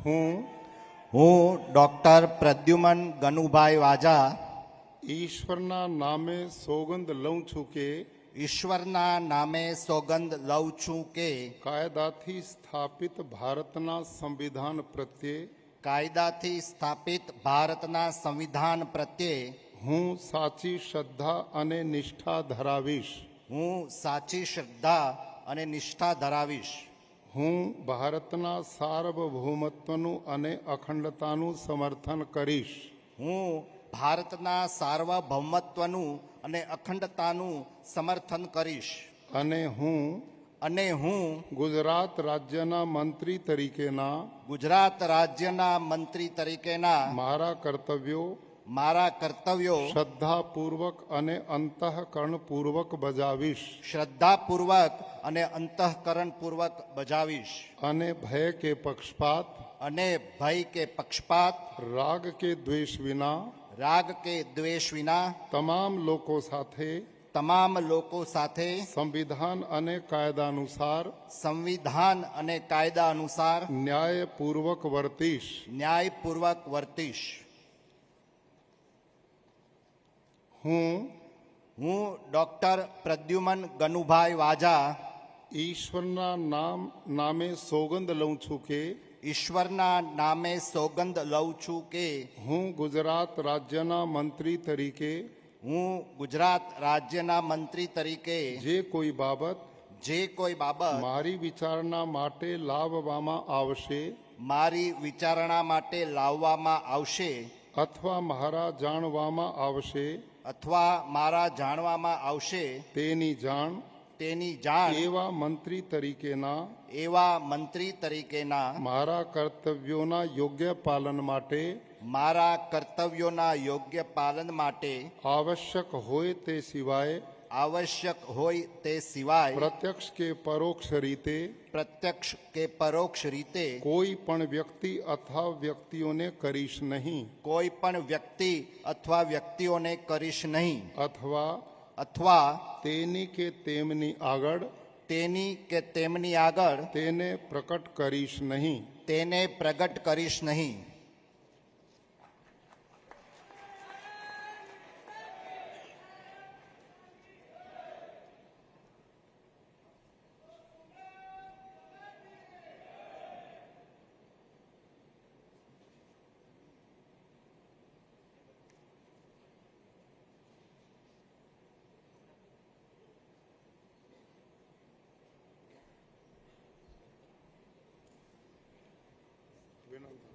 હું ડોક્ટર પ્રદ્યુમન ગનુભાઈ વાજા ઈશ્વરના નામે સોગંદ લઉં છું કે ઈશ્વરના નામે સોગંદ લઉં છું કે કાયદાથી સ્થાપિત ભારતના સંવિધાન પ્રત્યે કાયદાથી સ્થાપિત ભારતના સંવિધાન પ્રત્યે હું સાચી શ્રદ્ધા અને નિષ્ઠા ધરાવીશ. હું સાચી શ્રદ્ધા અને નિષ્ઠા ધરાવીશ. હું ભારતના સાર્વભૌમત્વનું અને અખંડતાનું સમર્થન કરીશ. હું ભારતના સાર્વભૌમત્વનું અને અખંડતાનું સમર્થન કરીશ. અને હું ગુજરાત રાજ્યના મંત્રી તરીકેના ગુજરાત રાજ્યના મંત્રી તરીકેના મારા કર્તવ્યો શ્રદ્ધાપૂર્વક અને અંતઃકરણપૂર્વક બજાવીશ. શ્રદ્ધાપૂર્વક અને અંતઃકરણપૂર્વક બજાવીશ. અને ભય કે પક્ષપાત રાગ કે દ્વેષ વિના તમામ લોકો સાથે સંવિધાન અને કાયદા અનુસાર ન્યાયપૂર્વક વર્તીશ. હું ડોક્ટર પ્રદ્યુમન ગનુભાઈ વાજા ઈશ્વરના નામે સોગંદ લઉં છું કે ઈશ્વરના નામે સોગંદ લઉં છું કે હું ગુજરાત રાજ્યના મંત્રી તરીકે જે કોઈ બાબત મારી વિચારણા માટે લાવવામાં આવશે અથવા મારા જાણવામાં આવશે તેની જાણ એવા મંત્રી તરીકેના મારા કર્તવ્યોના યોગ્ય પાલન માટે આવશ્યક હોય તે સિવાય પ્રત્યક્ષ કે પરોક્ષ રીતે કોઈ પણ વ્યક્તિ અથવા વ્યક્તિઓને કરીશ નહીં અથવા તેની કે તેમની આગળ તેને પ્રગટ કરીશ નહીં. વિનંતી.